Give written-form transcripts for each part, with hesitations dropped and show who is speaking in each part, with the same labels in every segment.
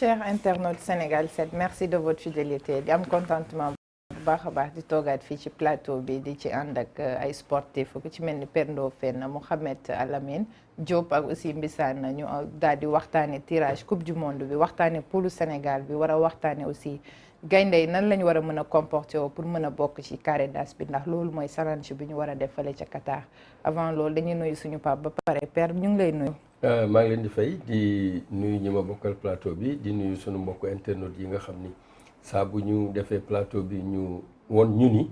Speaker 1: chers internautes Sénégal 7 merci de votre fidélité di am contentement bu baax a baax di toogaat fii ci plateau bi di ci ànd ak ay sportif ku ci mel ni Père Ndofène Mouhamed Alamine Diop ak aussi Mbissane ñu daal di waxtaane tirage coupe du monde bi waxtaane poulu Sénégal bi war a waxtaane aussi gaynde yi nan lañu war a mën a comporter woo pour mën a bokk ci carré d'as bi ndax loolu mooy challenge bi ñu war a def fale ca Qatar avant loolu dañuy nuyu suñu pap ba pare Père ñu ngi lay nuyu.
Speaker 2: maa ngi leen di fay di nuyu ñi ma bokkal plateau bi di nuyu suñu mbokku internautes yi nga xam ni saa bu ñu defee plateau bi ñu won ñu ni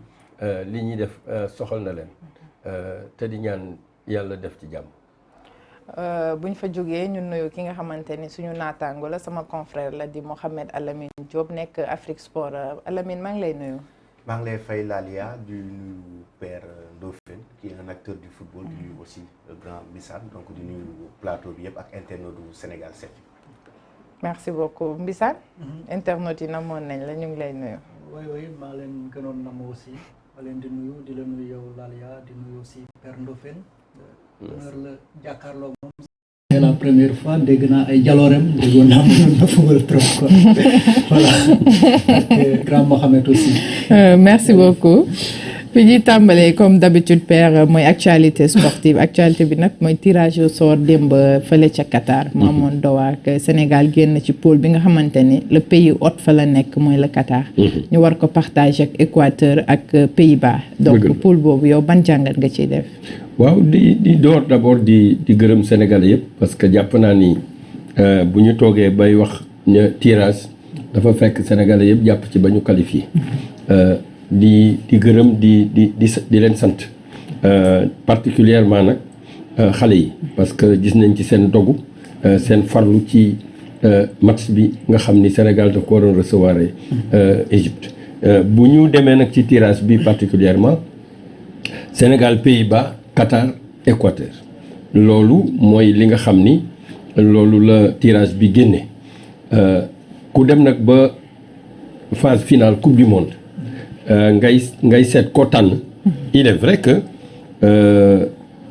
Speaker 2: li ñuy def soxal na leen te di ñaan yàlla def ci jàmm.
Speaker 1: buñ fa jógee ñu nuyu ki nga xamante ni suñu naataango la sama confrère la di Mouhamed Alamine Diop nekk Afrique Sport Alamine maa ngi lay nuyu.
Speaker 3: maa ngi lay fay Lalia du nuyu Père Ndofène qui est un acteur du football di nuyu aussi le grand Mbissane donc di nuyu plateau bi yëpp ak internaute du Sénégal 7.
Speaker 1: merci beaucoup Mbissane. internaute yi namoon nañ la ñu ngi lay nuyu.
Speaker 4: oui maa leen gënoon nam aussi maa leen di nuyu yow Lalia di nuyu aussi Père Ndofène. honneur la jàkkaarloo moom. c'est la première fois dégg naa ay jaloorem déggoon naa mënoon na football trop quoi voilà ak grand Mohamed aussi.
Speaker 1: merci beaucoup. fi ñuy tàmbalee comme d'habitude Père mooy actualité sportive actualité bi nag mooy tirage au sort démb fële ca Qatar. mu amoon Doha ak Sénégal génn ci pôle bi nga xamante ni le pays hôte fa la nekk mooy le Qatar. ñu war ko partager ak Équateur ak Pays-Bas. donc pôle boobu yow ban jàngat nga ciy def.
Speaker 2: waaw di door d'abord di gërëm Sénégal yëpp parce que jàpp naa ni bu ñu toogee bay wax ne tirage dafa fekk Sénégal yëpp jàpp ci ba ñu qualifié. di gërëm di leen sant particulièrement nag xale yi parce que gis nañ ci seen dogu seen farlu ci match bi nga xam ni Sénégal daf ko waroon recevoir Égypte bu ñu demee nag ci tirage bi particulièrement Sénégal Pays-Bas Qatar Équateur loolu mooy li nga xam ni loolu la tirage bi génne ku dem nag ba phase finale coupe du monde ngay seet koo tànn il est vrai que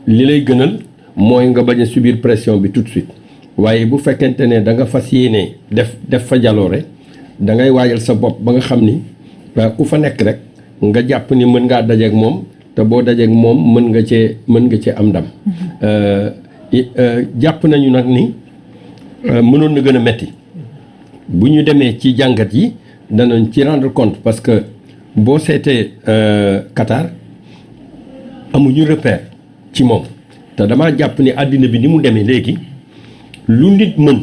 Speaker 2: li lay gënal mooy nga bañ a subir pression bi tout de suite waaye bu fekkente ne da nga fas yéene def fa jaloore da ngay waajal sa bopp ba nga xam ni ku fa nekk rek nga jàpp ni mën ngaa dajeek moom te boo dajeek moom mën nga cee am ndam jàpp nañu nag ni mënoon na gën a metti bu ñu demee ci jàngat yi danañ ci rendre compte parce que boo seetee Qatar amuñu repère ci moom te damaa jàpp ni àddina bi ni mu demee léegi lu nit mën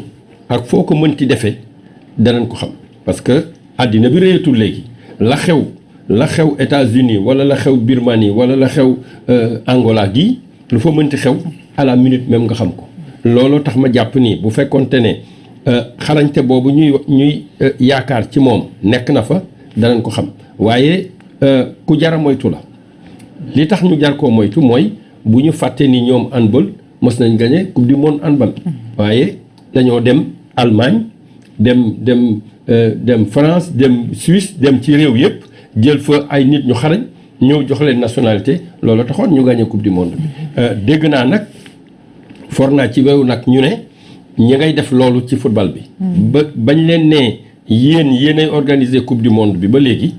Speaker 2: ak foo ko mënti defee danañ ko xam parce que àddina bi réyatul léegi la xew États-Unis wala la xew Birmanie wala la xew Angola gii lu fa mënti xew à la minute même nga xam ko looloo tax ma jàpp ni bu fekkonte ne xarañte boobu ñuy yaakaar ci moom nekk na fa danañ ko xam waaye ku jara moytu la li tax ñu jar koo moytu mooy bu ñu fàtte ni ñoom handball mos nañ gagné coupe du monde handball waaye dañoo dem Allemagne dem France dem Suisse dem ci réew yëpp jël fa ay nit ñu xarañ ñëw jox leen nationalité loolu taxoon ñu gagné coupe du monde bi dégg naa nag for naa ci wew nag ñu ne ñi ngay def loolu ci football bi bañ leen ne yéenay organiser coupe du monde bi ba léegi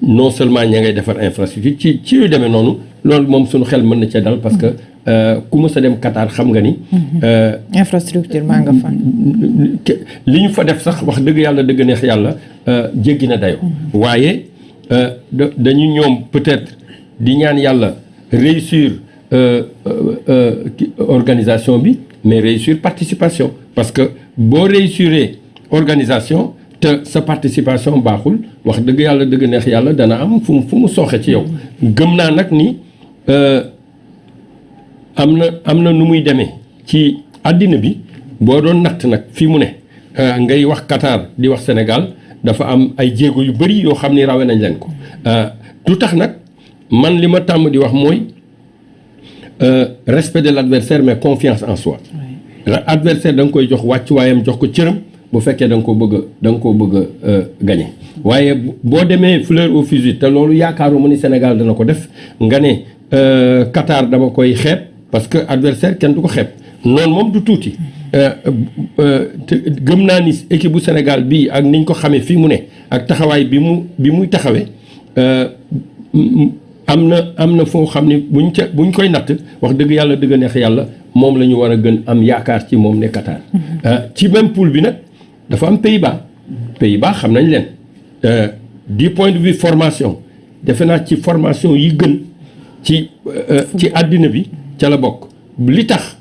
Speaker 2: non seulement ña ngay defar infrastructure ci yu demee noonu loolu moom suñu xel mën na cee dal parce que ku mës a dem Qatar xam nga ni
Speaker 1: infrastructure maa nga fan
Speaker 2: li ñu fa def sax wax dëgg yàlla dëgg neex yàlla jéggi na dayo waaye dañu ñoom peut-être di ñaan yàlla réussir organisation bi mais réussir participation parce que boo réussir organisation te sa participation baaxul wax dëgg yàlla dëgg neex yàlla dana am fu mu sooxe ci yow gëm naa nag ni am na nu muy demee ci àddina bi boo doon natt nag fii mu ne ngay wax Qatar di wax Sénégal dafa am ay jéego yu bari yoo xam ni rawe nañ leen ko lu tax nag man li ma tàmm di wax mooy respect de l'adversaire mais confiance en soi l'adversaire da nga koy jox wàccuwaayam jox ko cëram bu fekkee da nga ko bëgg a gagné waaye boo demee fleur au fusil te loolu yaakaaruma ni Sénégal dana ko def nga ne Qatar dama koy xeeb parce que adversaire kenn du ko xeeb noonu moom du tuuti gëm naa ni équipe bu Sénégal bii ak niñ ko xamee fii mu ne ak taxawaay bi muy taxawee am na foo xam ne buñ koy natt wax dëgg yàlla dëgg neex yàlla moom la ñu war a gën am yaakaar ci moom ne Qatar. ci même poule bi nag dafa am Pays-Bas xam nañ leen du point de vue formation defe naa ci formation yi gën ci àddina bi ca la bokk li tax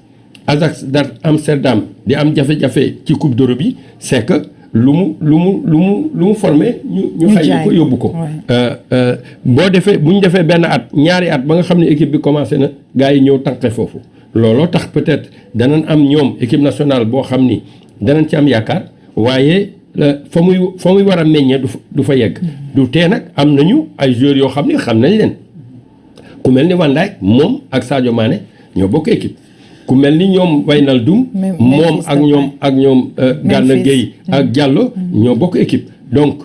Speaker 2: Ajax Amsterdam di am jafe-jafe ci coupe d'Europe bi c'est que lu mu formé ñu xay ko yóbbu ko bu ñu defee benn at ñaari at ba nga xam ne équipe bi commencé na gars yi ñëw tànqe foofu looloo tax peut-être danañ am ñoom équipe nationale boo xam ni danañ ci am yaakaar waaye fa muy war a meññee du fa yegg du tee nag am nañu ay joueurs yoo xam ne xam nañ leen ku mel ni Van Dijk moom ak Sadio Mané ñoo bokk équipe ku mel ni ñoom Wijnaldum moom ak ñoom Gana Gueye ak Diallo ñoo bokk équipe donc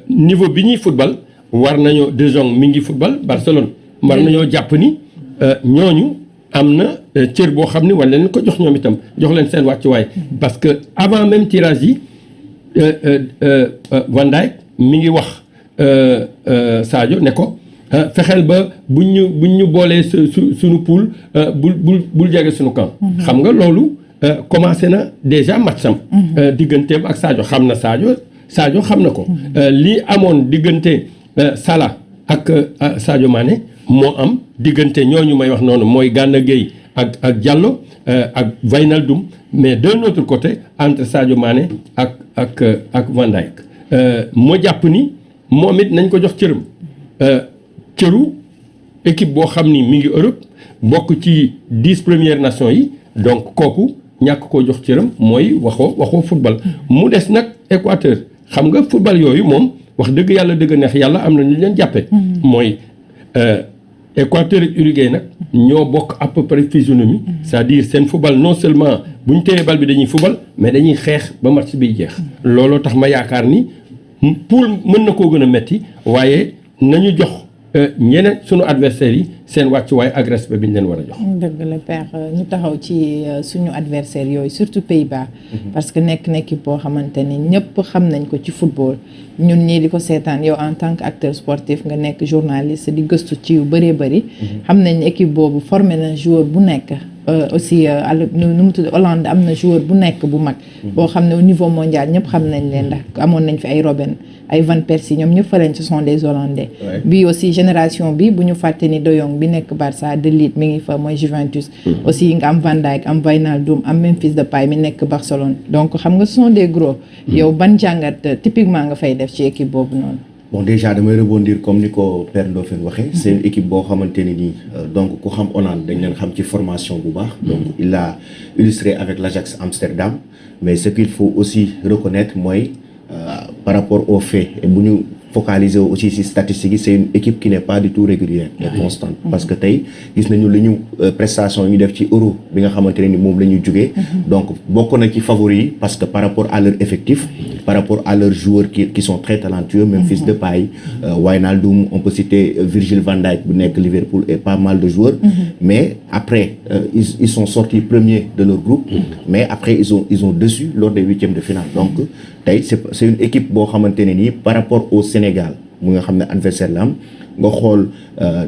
Speaker 2: niveau bi ñuy football war nañoo De Jong mi ngi football Barcelone war nañoo jàpp ni ñooñu am na cër boo xam ni war leen ko jox ñoom itam jox leen seen wàccuwaay parce que avant même tirage yi Van Dijk mi ngi wax Sadio ne ko fexeel ba buñ ñu boolee suñu poule bul jege suñu camp. xam nga loolu commencé na déjà matcham digganteem ak Sadio xam na Sadio xam na ko lii amoon diggante Salah ak Sadio Mané moo am diggante ñooñu may wax noonu mooy Gana Gueye ak Diallo ak Wijnaldum mais d'un autre côté entre Sadio Mané ak Van Dijk moo jàpp ni moom it nañ ko jox cëram cëru équipe boo xam ni mi ngi Europe bokk ci 10 premières nations yi donc kooku ñàkk koo jox cëram mooy waxoo football mu des nag Équateur xam nga football yooyu moom wax dëgg yàlla dëgg neex yàlla am na ñu leen jàppe mooy Équateur ak Uruguay nag ñoo bokk à peu près physionomie c'est-à-dire seen football non seulement bu ñu téyee bal bi dañuy football mais dañuy xeex ba match bi jeex looloo tax ma yaakaar ni poule mën na koo gën a metti waaye nañu jox ñeneen sunu adversaires yi seen wàccuwaay ak respect bi ñu leen war a jox.
Speaker 1: dëgg la père ñu taxaw ci suñu adversaires yooyu surtout Pays-Bas. parce que nekk équipe boo xamante ni ñëpp xam nañ ko ci football. ñun ñii di ko seetaan yow en tant que acteur sportif nga nekk journaliste di gëstu ci yu bëree bëri. xam nañ équipe boobu formé na joueur bu nekk. aussi nu mu tudd Hollande am na joueur bu nekk bu mag. boo xam ne au niveau mondial ñëpp xam nañ leen ndax amoon nañ fi ay Robben ay Van Persie ñoom ñëpp fa lañ ce sont des Hollandais. bi aussi génération bi bu ñu fàtte ni De Jong bi nekk Barça De Ligt mi ngi fa mooy Juventus. aussi nga am Van Dijk am Wijnaldum am Memphis Depay mi nekk Barcelone donc xam nga ce sont des gros. yow ban jàngat typiquement nga fay def ci équipe boobu noonu.
Speaker 3: bon déjà damay rebondir comme ni ko Père Ndofène waxee. c'est une équipe boo xamante ni nii donc ku xam Hollande dañ leen xam ci formation bu baax. donc il l'a illustré avec l'Ajax Amsterdam mais ce qu'il faut aussi reconnaître mooy par rapport aux faits et bu ñu focaliser aussi ci statistiques yi c'est une équipe qui n'est pas du tout régulière et constante parce que tey gis nañu li ñu prestation yi ñu def ci Euro bi nga xamante ne ni moom la ñu jugee donc bokk na ci favori yi parce que par rapport à leur effectif par rapport à leurs joueurs qui sont très talentueux Memphis Depay Wijnaldum on peut citer Virgil van Dijk bu nekk Liverpool et pas mal de joueurs mais après ils sont sortis premiers de leur groupe mais après ils ont déçu lors des huitièmes de finale donc tey c'est une équipe boo xamante ne nii par rapport au Sénégal mu nga xam ne adversaire la am nga xool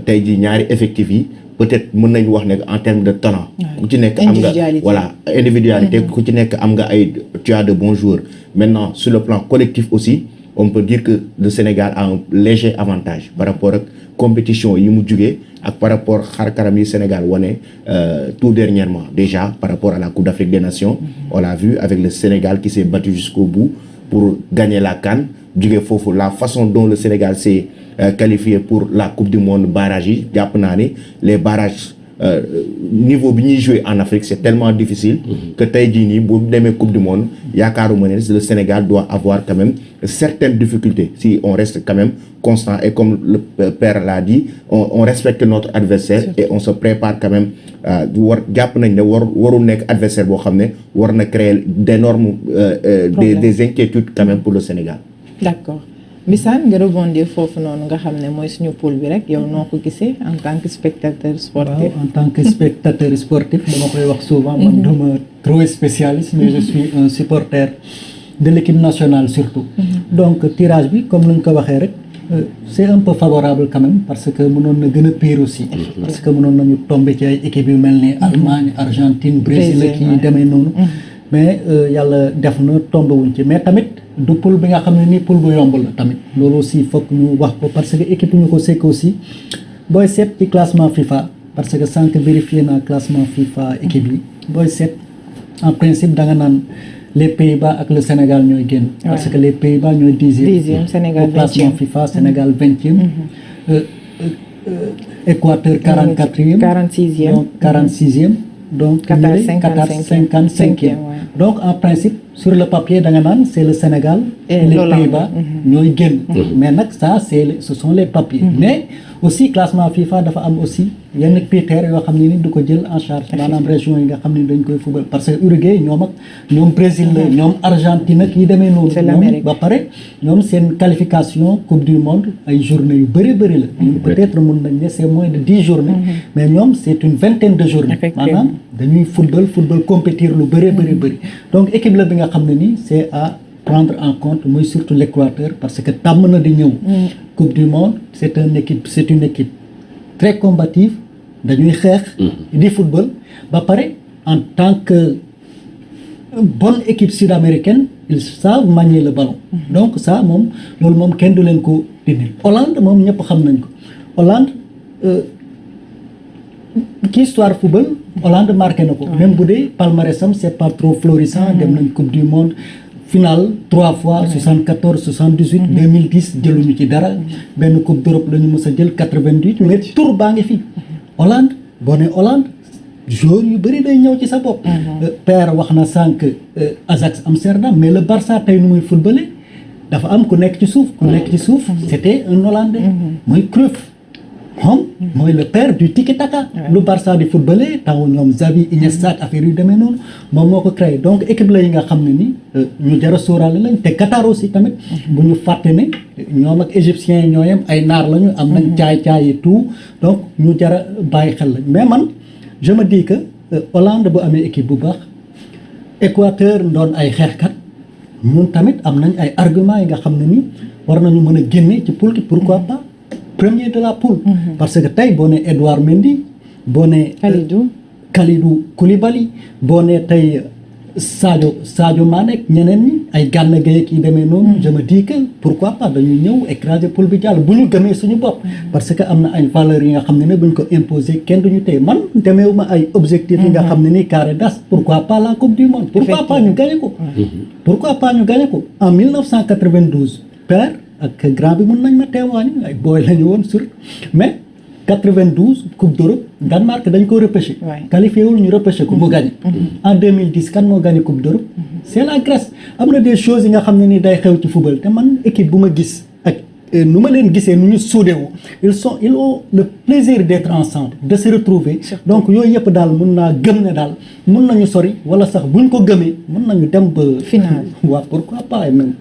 Speaker 3: tey jii ñaari effectifs yi peut-être mën nañu wax ne en termes de talent ku ci nekk am nga voilà individualité ku ci nekk am nga ay tu as de bons joueurs maintenant sur le plan collectif aussi on peut dire que le Sénégal a un léger avantage par rapport ak compétition yi mu jugee ak par rapport xar karam yi Sénégal wane tout dernièrement déjà par rapport à la Coupe d'Afrique des Nations on l'a vu avec le Sénégal qui s'est battu jusqu'au bout pour gagner la CAN jugee foofu la façon dont le Sénégal s'est qualifié pour la Coupe du Monde barrage yi jàpp naa ni les barrages niveau bi ñuy jouer en Afrique c'est tellement difficile que tey jii nii bu demee Coupe du Monde yaakaaruma ne le Sénégal doit avoir quand même certaines difficultés si on reste quand même constant et comme le père l'a dit on respecte notre adversaire et on se prépare quand même jàpp nañ ne warul nekk adversaire boo xam ne war na créer d'énormes des inquiétudes quand même pour le Sénégal.
Speaker 1: D'accord Mbissane nga rebondir foofu noonu nga xam ne mooy suñu poule bi rek yow noo ko gisee en tant que spectateur sportif.
Speaker 4: En tant que spectateur sportif dama koy wax souvent man duma trop spécialiste mais je suis un supporter de l'équipe nationale surtout. Donc tirage bi comme lu ñu ko waxee rek c'est un peu favorable quand même parce que mënoon na gën a pire aussi. parce que mënoon nañu tomber ci ay équipes yu mel ni Allemagne Argentine Brésil ak yi demee noonu. mais yàlla def na tombé wuñ ci mais tamit du poule bi nga xam ne nii poule bu yomb la tamit loolu aussi foog ñu wax ko parce que équipe ñu ko sekk aussi booy seet ci classement FIFA parce que sànq vérifié naa classement FIFA équipe yi booy seet en principe da nga naan les Pays-Bas ak le Sénégal ñooy génn. parce que les Pays-Bas ñooy dixième
Speaker 1: Sénégal
Speaker 4: au classement FIFA Sénégal 20e. Équateur 44e.
Speaker 1: 46e
Speaker 4: donc 46e. donc
Speaker 1: Qatar
Speaker 4: 55e. donc en principe sur le papier da nga naan c'est le Sénégal et les Pays-Bas ñooy génn. mais nag ça ce sont les papiers. mais aussi classement FIFA dafa am aussi yenn critères yoo xam ne ni du ko jël en charge maanaam région yi nga xam ne dañ koy football parce que Uruguay ñoom ak ñoom Brésil la ñoom Argentine ak yi demee noonu ñoom ba pare ñoom seen qualification coupe du monde ay journées yu bëri bëri la ñun peut-être mun nañ ne c'est moins de 10 journées mais ñoom c'est une vingtaine de journées maanaam dañuy football compétir lu bëri bëri bëri donc équipe la bi nga xam ne ni c'est à prendre en compte muy surtout l'Équateur parce que tàmm na di ñëw coupe du monde c'est une équipe très combative dañuy xeex di football ba pare en tant que bonne équipe sud-américaine ils savent manier le ballon donc ça moom loolu moom kenn du leen ko dindil Hollande moom ñëpp xam nañ ko Hollande ci histoire football Hollande marqué na ko même bu dee palmarèsam c'est pas trop florissant dem nañ coupe du monde finale 3 fois 74 78 2010 jëluñu ci dara benn coupe d'Europe la ñu mës a jël 88 mais tour baa ngi fi Hollande boo ne Hollande joueur yu bëri day ñëw ci sa bopp père wax na sànq Ajax Amsterdam mais le Barça tey nu muy footballé dafa am ku nekk ci suuf c'était un Hollandais mooy Cruyff moom mooy le père du tiki-taka lu Barça di footballé taw ñoom Xavi Iniesta ak affaire yu demee noonu moom moo ko créé donc équipe la yi nga xam ne ni ñu jar a sóoraale lañ te Qatar aussi tamit bu ñu fàtte ne ñoom ak égyptiens yi ñooyam ay naar lañu am nañ caay-caay et tout donc ñu jar a bàyyi xel lañ mais man je me dis que Hollande bu amee équipe bu baax Équateur doon ay xeexkat ñun tamit am nañ ay arguments yi nga xam ne ni war nañu mën a génne ci poule gi pourquoi pas premier de la poule parce que tey boo ne Edouard Mendy boo ne Kalidou Koulibaly boo ne tey Sadio Mané ñeneen ñi ay Gana Gueye yi demee noonu je me dis que pourquoi pas dañuy ñëw écraser poule bi jàll bu ñu gëmee suñu bopp parce que am na ay valeurs yi nga xam ne buñ ko imposer kenn duñu tey man demeewuma ay objectifs yi nga xam ne ni carré d'as pourquoi pas la coupe du monde pourquoi pas ñu gagné ko en 1992 père ak grand bi mën nañ ma témoigner ay booy lañu woon sur mais 92 coupe d'Europe Danemark dañ ko repêché qualifié wul ñu repêché ko mu gagné en 2010 kan moo gagné coupe d'Europe c'est la Grèce am na des choses yi nga xam ne ni day xew ci football te man équipe bu ma gis ak nu ma leen gisee nu ñu soudéwu ils ont le plaisir d'être ensemble de se retrouver donc yooyu yëpp daal mën naa gëm ne daal mën nañu sori wala sax buñ ko gëmee mën nañu dem ba final waaw pourquoi pas même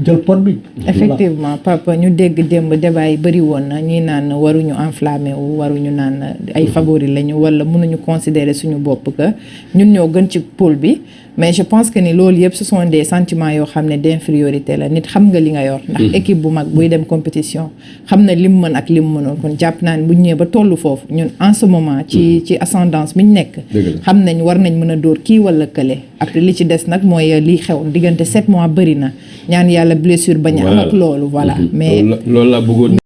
Speaker 4: jël pot bi
Speaker 1: effectivement papa ñu dégg démb débat yi bëri woon na ñuy naan waruñu enflammé wu waruñu naan ay favori lañu wala mënuñu considérer suñu bopp que ñun ñoo gën ci poule bi mais je pense que ni loolu yëpp ce sont des sentiments yoo xam ne d'infériorité la nit xam nga li nga yor ndax équipe bu mag buy dem compétition xam na lim mën ak lim mënoon kon jàpp naa ne bu ñu ñëwee ba tollu foofu ñun en ce moment ci ascendance bi ñu nekk xam nañ war nañ mën a dóor kii wala kële après li ci des nag mooy lii xew diggante 7 mois bëri na ñaan yàlla blessure bañ a am ak loolu voilà mais
Speaker 2: loolu la bëggoon